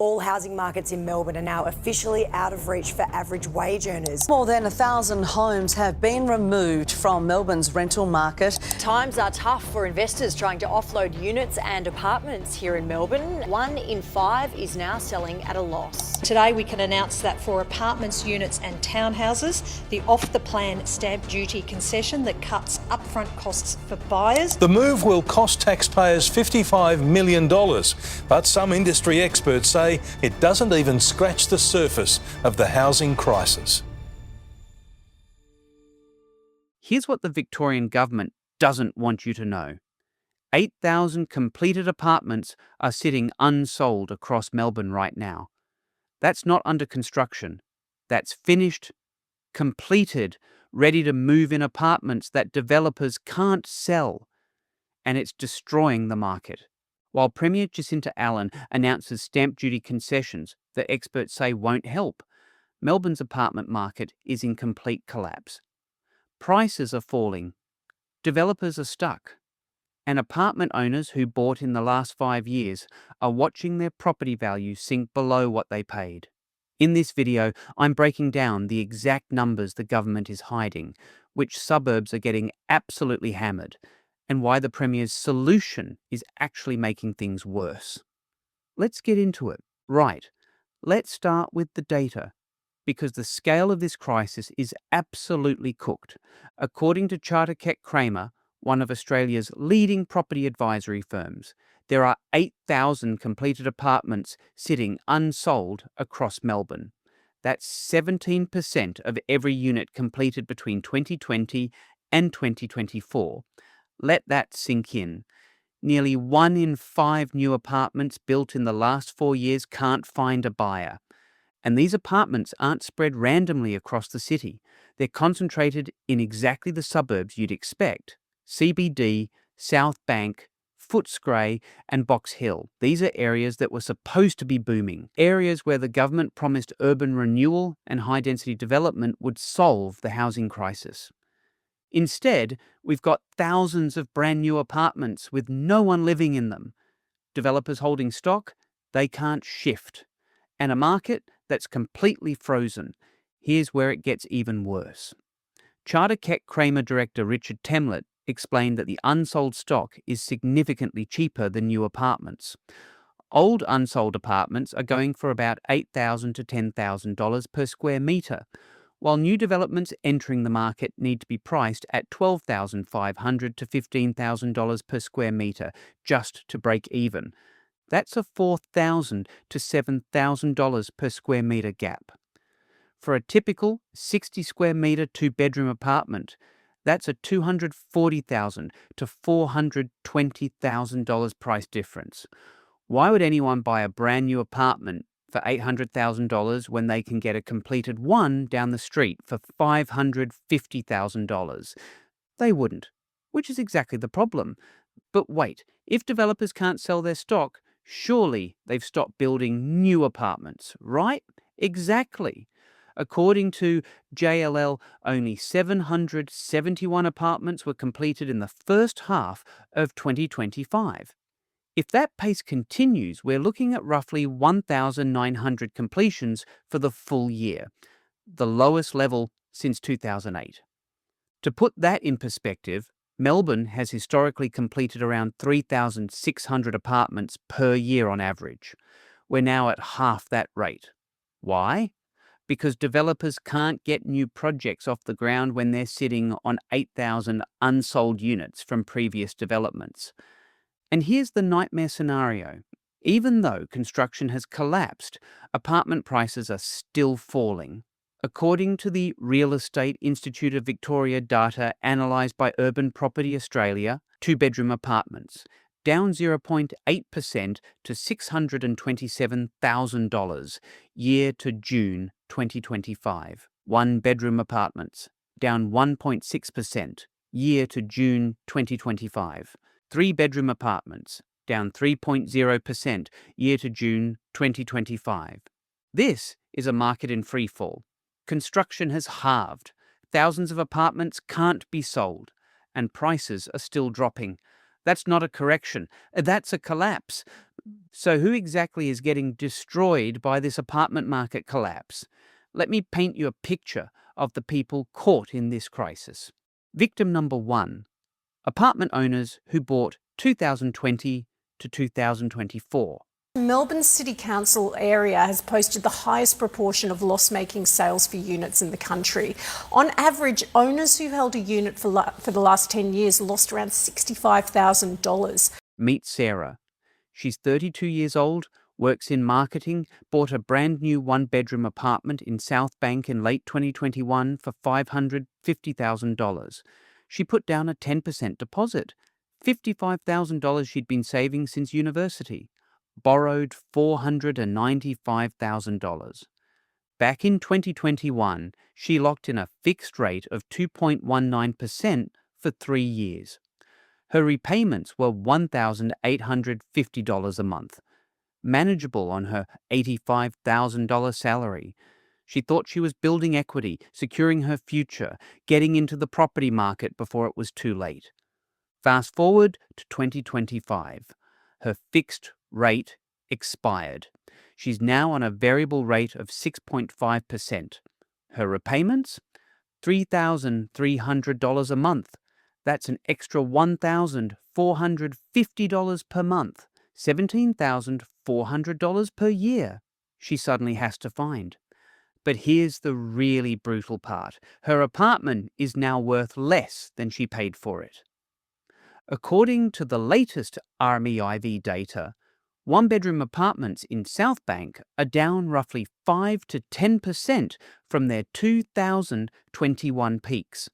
All housing markets in Melbourne are now officially out of reach for average wage earners. More than 1,000 homes have been removed from Melbourne's rental market. Times are tough for investors trying to offload units and apartments here in Melbourne. 1 in 5 is now selling at a loss. Today we can announce that for apartments, units and townhouses, the off-the-plan stamp duty concession that cuts upfront costs for buyers. The move will cost taxpayers $55 million, but some industry experts say it doesn't even scratch the surface of the housing crisis. Here's what the Victorian government doesn't want you to know. 8,000 completed apartments are sitting unsold across Melbourne right now. That's not under construction. That's finished, completed, ready to move in apartments that developers can't sell. And it's destroying the market. While Premier Jacinta Allan announces stamp duty concessions that experts say won't help, Melbourne's apartment market is in complete collapse. Prices are falling, developers are stuck, and apartment owners who bought in the last 5 years are watching their property value sink below what they paid. In this video, I'm breaking down the exact numbers the government is hiding, which suburbs are getting absolutely hammered, and why the Premier's solution is actually making things worse. Let's get into it. Right, let's start with the data, because the scale of this crisis is absolutely cooked. According to Keck Cramer, one of Australia's leading property advisory firms, there are 8,000 completed apartments sitting unsold across Melbourne. That's 17% of every unit completed between 2020 and 2024. Let that sink in. Nearly 1 in 5 new apartments built in the last 4 years can't find a buyer. And these apartments aren't spread randomly across the city. They're concentrated in exactly the suburbs you'd expect. CBD, South Bank, Footscray and Box Hill. These are areas that were supposed to be booming. Areas where the government promised urban renewal and high-density development would solve the housing crisis. Instead, we've got thousands of brand new apartments with no one living in them. Developers holding stock, they can't shift. And a market that's completely frozen. Here's where it gets even worse. Keck Cramer director Richard Temlett explained that the unsold stock is significantly cheaper than new apartments. Old unsold apartments are going for about $8,000 to $10,000 per square metre, while new developments entering the market need to be priced at $12,500 to $15,000 per square metre just to break even. That's a $4,000 to $7,000 per square metre gap. For a typical 60 square metre 2-bedroom apartment, that's a $240,000 to $420,000 price difference. Why would anyone buy a brand new apartment for $800,000 when they can get a completed one down the street for $550,000? They wouldn't, which is exactly the problem. But wait, if developers can't sell their stock, surely they've stopped building new apartments, right? Exactly. According to JLL, only 771 apartments were completed in the first half of 2025. If that pace continues, we're looking at roughly 1,900 completions for the full year, the lowest level since 2008. To put that in perspective, Melbourne has historically completed around 3,600 apartments per year on average. We're now at half that rate. Why? Because developers can't get new projects off the ground when they're sitting on 8,000 unsold units from previous developments. And here's the nightmare scenario. Even though construction has collapsed, apartment prices are still falling. According to the Real Estate Institute of Victoria data analysed by Urban Property Australia, 2-bedroom apartments, down 0.8% to $627,000 year to June 2025. 1-bedroom apartments, down 1.6% year to June 2025. 3-bedroom apartments, down 3.0% year to June 2025. This is a market in freefall. Construction has halved. Thousands of apartments can't be sold, and prices are still dropping. That's not a correction. That's a collapse. So, who exactly is getting destroyed by this apartment market collapse? Let me paint you a picture of the people caught in this crisis. Victim number 1, apartment owners who bought 2020 to 2024. Melbourne City Council area has posted the highest proportion of loss-making sales for units in the country. On average, owners who held a unit for the last 10 years lost around $65,000. Meet Sarah. She's 32 years old, works in marketing, bought a brand new one-bedroom apartment in South Bank in late 2021 for $550,000. She put down a 10% deposit, $55,000 she'd been saving since university. Borrowed $495,000. Back in 2021, she locked in a fixed rate of 2.19% for 3 years. Her repayments were $1,850 a month, manageable on her $85,000 salary. She thought she was building equity, securing her future, getting into the property market before it was too late. Fast forward to 2025. Her fixed rate expired. She's now on a variable rate of 6.5%. Her repayments? $3,300 a month. That's an extra $1,450 per month, $17,400 per year she suddenly has to find. But here's the really brutal part. Her apartment is now worth less than she paid for it. According to the latest REIV data, one-bedroom apartments in South Bank are down roughly 5 to 10% from their 2021 peaks.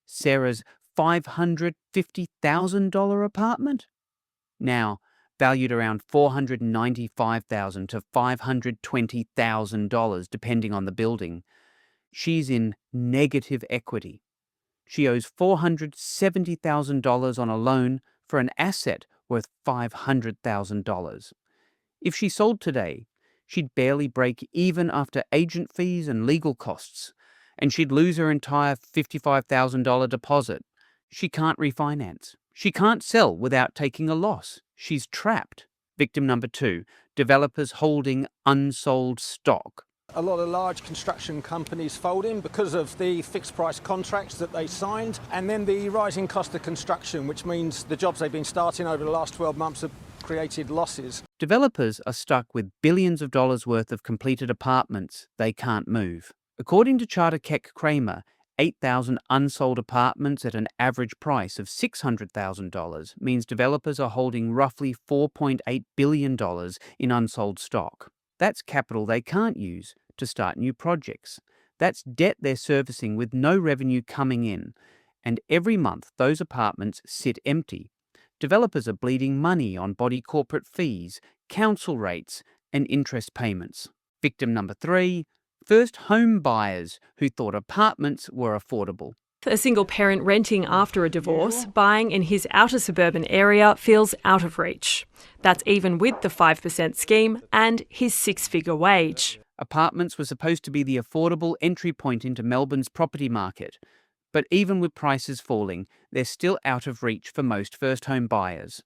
Sarah's $550,000 apartment? Now, valued around $495,000 to $520,000 depending on the building. She's in negative equity. She owes $470,000 on a loan for an asset worth $500,000. If she sold today, she'd barely break even after agent fees and legal costs, and she'd lose her entire $55,000 deposit. She can't refinance. She can't sell without taking a loss. She's trapped. Victim number 2, developers holding unsold stock. A lot of large construction companies folding because of the fixed price contracts that they signed, and then the rising cost of construction, which means the jobs they've been starting over the last 12 months have created losses. Developers are stuck with billions of dollars worth of completed apartments they can't move. According to Charter Keck Cramer, 8,000 unsold apartments at an average price of $600,000 means developers are holding roughly $4.8 billion in unsold stock. That's capital they can't use to start new projects. That's debt they're servicing with no revenue coming in. And every month, those apartments sit empty. Developers are bleeding money on body corporate fees, council rates, and interest payments. Victim number 3, first home buyers who thought apartments were affordable. A single parent renting after a divorce, buying in his outer suburban area feels out of reach. That's even with the 5% scheme and his 6-figure wage. Apartments were supposed to be the affordable entry point into Melbourne's property market. But even with prices falling, they're still out of reach for most first home buyers.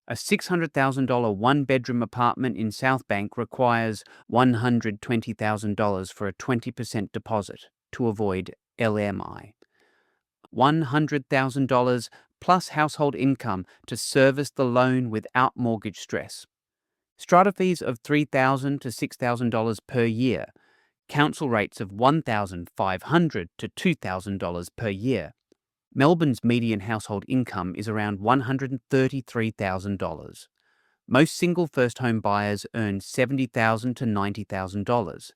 A $600,000 one-bedroom apartment in South Bank requires $120,000 for a 20% deposit to avoid LMI. $100,000 plus household income to service the loan without mortgage stress. Strata fees of $3,000 to $6,000 per year. Council rates of $1,500 to $2,000 per year. Melbourne's median household income is around $133,000. Most single first home buyers earn $70,000 to $90,000.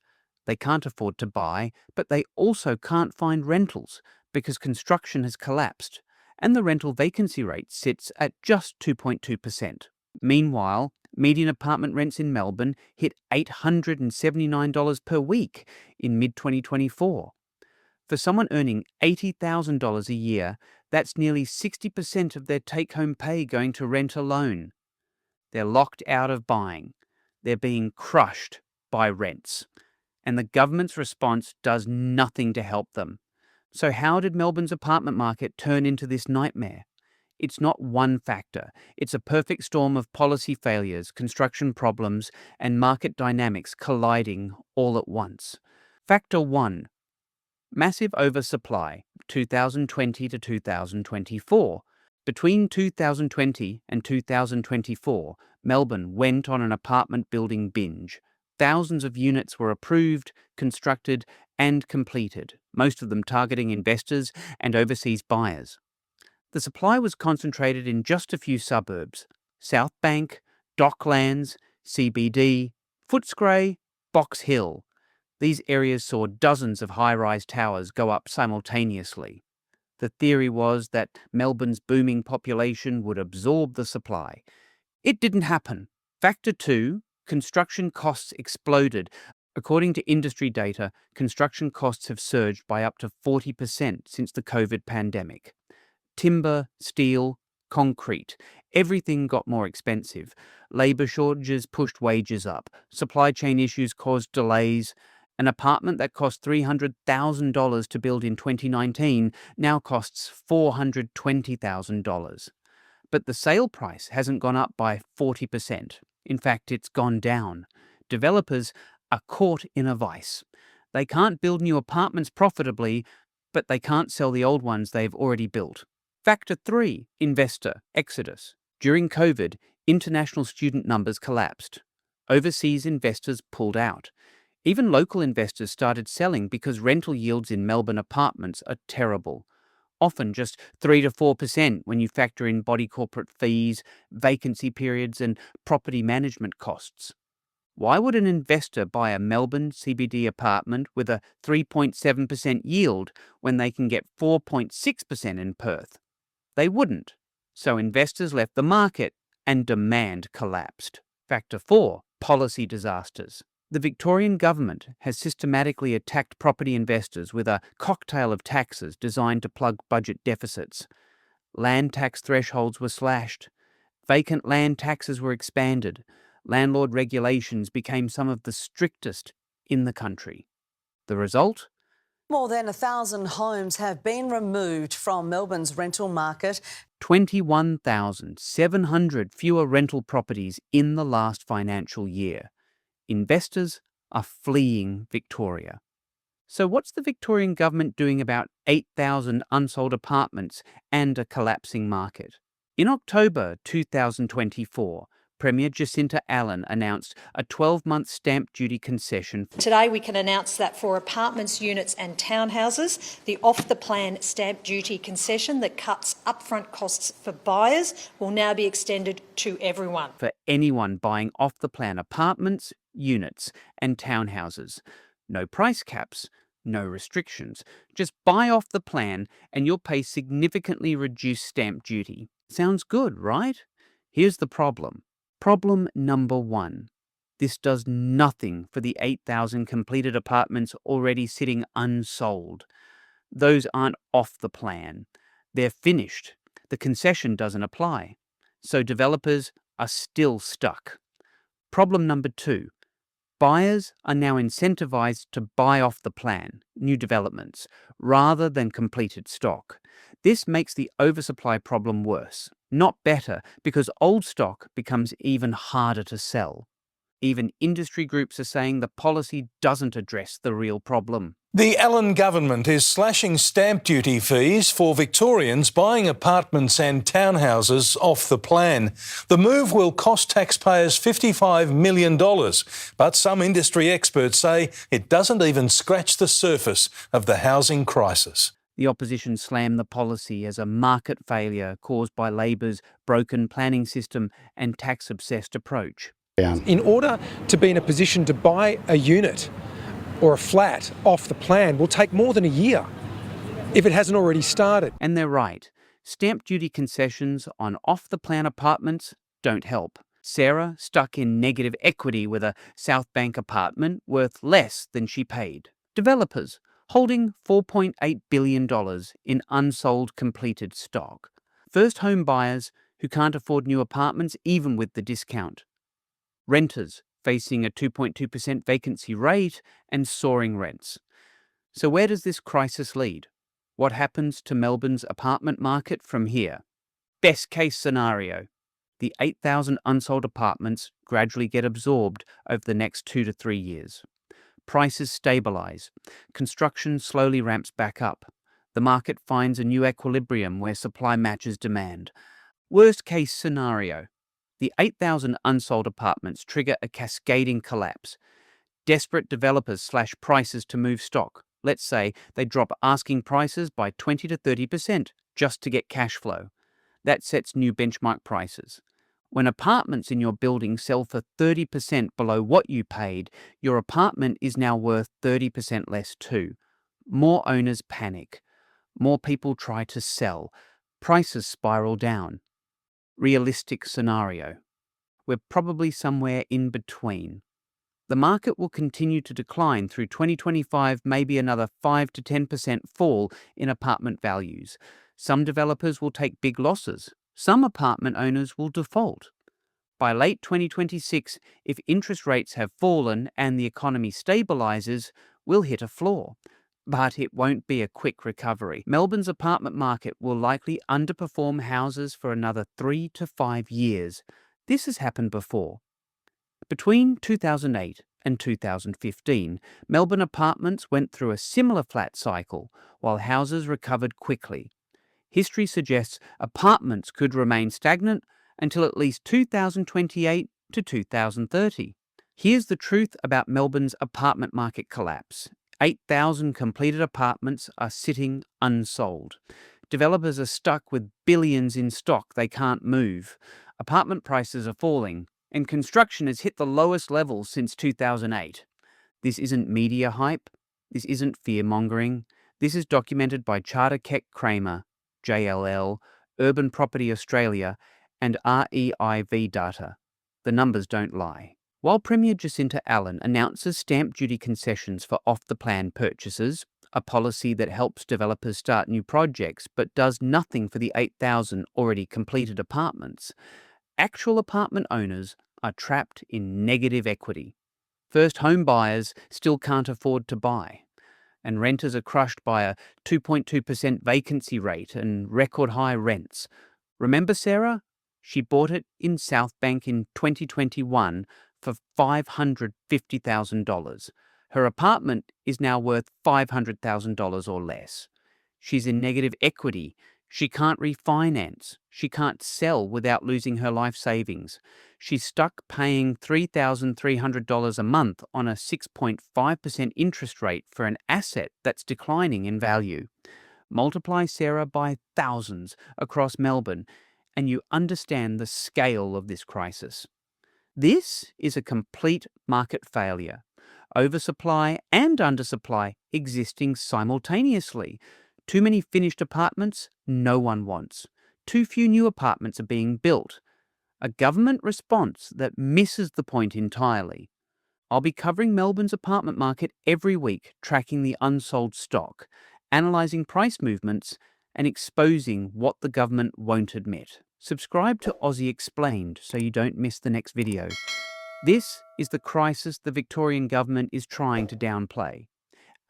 They can't afford to buy, but they also can't find rentals because construction has collapsed, and the rental vacancy rate sits at just 2.2%. Meanwhile, median apartment rents in Melbourne hit $879 per week in mid-2024. For someone earning $80,000 a year, that's nearly 60% of their take-home pay going to rent alone. They're locked out of buying. They're being crushed by rents. And the government's response does nothing to help them. So how did Melbourne's apartment market turn into this nightmare? It's not one factor. It's a perfect storm of policy failures, construction problems, and market dynamics colliding all at once. Factor 1. Massive oversupply, 2020 to 2024. Between 2020 and 2024, Melbourne went on an apartment building binge. Thousands of units were approved, constructed, and completed, most of them targeting investors and overseas buyers. The supply was concentrated in just a few suburbs: South Bank, Docklands, CBD, Footscray, Box Hill. These areas saw dozens of high-rise towers go up simultaneously. The theory was that Melbourne's booming population would absorb the supply. It didn't happen. Factor 2, construction costs exploded. According to industry data, construction costs have surged by up to 40% since the COVID pandemic. Timber, steel, concrete, everything got more expensive. Labour shortages pushed wages up. Supply chain issues caused delays. An apartment that cost $300,000 to build in 2019 now costs $420,000. But the sale price hasn't gone up by 40%. In fact, it's gone down. Developers are caught in a vice. They can't build new apartments profitably, but they can't sell the old ones they've already built. Factor 3, investor exodus. During COVID, international student numbers collapsed. Overseas investors pulled out. Even local investors started selling because rental yields in Melbourne apartments are terrible. Often just 3 to 4% when you factor in body corporate fees, vacancy periods, and property management costs. Why would an investor buy a Melbourne CBD apartment with a 3.7% yield when they can get 4.6% in Perth? They wouldn't. So investors left the market and demand collapsed. Factor 4, policy disasters. The Victorian government has systematically attacked property investors with a cocktail of taxes designed to plug budget deficits. Land tax thresholds were slashed. Vacant land taxes were expanded. Landlord regulations became some of the strictest in the country. The result? More than 1,000 homes have been removed from Melbourne's rental market. 21,700 fewer rental properties in the last financial year. Investors are fleeing Victoria. So what's the Victorian government doing about 8,000 unsold apartments and a collapsing market? In October 2024, Premier Jacinta Allan announced a 12-month stamp duty concession. Today we can announce that for apartments, units and townhouses, the off-the-plan stamp duty concession that cuts upfront costs for buyers will now be extended to everyone. For anyone buying off-the-plan apartments, units and townhouses. No price caps, no restrictions. Just buy off the plan and you'll pay significantly reduced stamp duty. Sounds good, right? Here's the problem. Problem number 1. This does nothing for the 8,000 completed apartments already sitting unsold. Those aren't off the plan. They're finished. The concession doesn't apply. So developers are still stuck. Problem number 2. Buyers are now incentivized to buy off the plan, new developments, rather than completed stock. This makes the oversupply problem worse, not better, because old stock becomes even harder to sell. Even industry groups are saying the policy doesn't address the real problem. The Allan government is slashing stamp duty fees for Victorians buying apartments and townhouses off the plan. The move will cost taxpayers $55 million, but some industry experts say it doesn't even scratch the surface of the housing crisis. The opposition slammed the policy as a market failure caused by Labor's broken planning system and tax-obsessed approach. In order to be in a position to buy a unit or a flat off the plan will take more than a year if it hasn't already started. And they're right. Stamp duty concessions on off-the-plan apartments don't help. Sarah stuck in negative equity with a South Bank apartment worth less than she paid. Developers holding $4.8 billion in unsold completed stock. First home buyers who can't afford new apartments even with the discount. Renters facing a 2.2% vacancy rate and soaring rents. So where does this crisis lead? What happens to Melbourne's apartment market from here? Best case scenario. The 8,000 unsold apartments gradually get absorbed over the next 2 to 3 years. Prices stabilise. Construction slowly ramps back up. The market finds a new equilibrium where supply matches demand. Worst case scenario. The 8,000 unsold apartments trigger a cascading collapse. Desperate developers slash prices to move stock. Let's say they drop asking prices by 20 to 30% just to get cash flow. That sets new benchmark prices. When apartments in your building sell for 30% below what you paid, your apartment is now worth 30% less too. More owners panic. More people try to sell. Prices spiral down. Realistic scenario. We're probably somewhere in between. The market will continue to decline through 2025, maybe another 5 to 10% fall in apartment values. Some developers will take big losses. Some apartment owners will default. By late 2026, if interest rates have fallen and the economy stabilises, we'll hit a floor. But it won't be a quick recovery. Melbourne's apartment market will likely underperform houses for another 3 to 5 years. This has happened before. Between 2008 and 2015, Melbourne apartments went through a similar flat cycle, while houses recovered quickly. History suggests apartments could remain stagnant until at least 2028 to 2030. Here's the truth about Melbourne's apartment market collapse. 8,000 completed apartments are sitting unsold. Developers are stuck with billions in stock they can't move. Apartment prices are falling, and construction has hit the lowest levels since 2008. This isn't media hype. This isn't fear-mongering. This is documented by Charter Keck Cramer, JLL, Urban Property Australia, and REIV data. The numbers don't lie. While Premier Jacinta Allan announces stamp duty concessions for off-the-plan purchases, a policy that helps developers start new projects but does nothing for the 8,000 already completed apartments, actual apartment owners are trapped in negative equity. First home buyers still can't afford to buy, and renters are crushed by a 2.2% vacancy rate and record high rents. Remember Sarah? She bought it in South Bank in 2021 for $550,000. Her apartment is now worth $500,000 or less. She's in negative equity. She can't refinance. She can't sell without losing her life savings. She's stuck paying $3,300 a month on a 6.5% interest rate for an asset that's declining in value. Multiply Sarah by thousands across Melbourne, and you understand the scale of this crisis. This is a complete market failure. Oversupply and undersupply existing simultaneously. Too many finished apartments no one wants. Too few new apartments are being built. A government response that misses the point entirely. I'll be covering Melbourne's apartment market every week, tracking the unsold stock, analysing price movements, and exposing what the government won't admit. Subscribe to Aussie Explained so you don't miss the next video. This is the crisis the Victorian government is trying to downplay.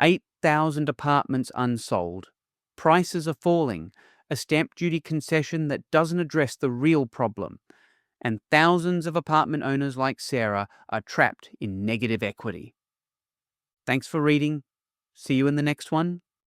8,000 apartments unsold. Prices are falling. A stamp duty concession that doesn't address the real problem. And thousands of apartment owners like Sarah are trapped in negative equity. Thanks for reading. See you in the next one.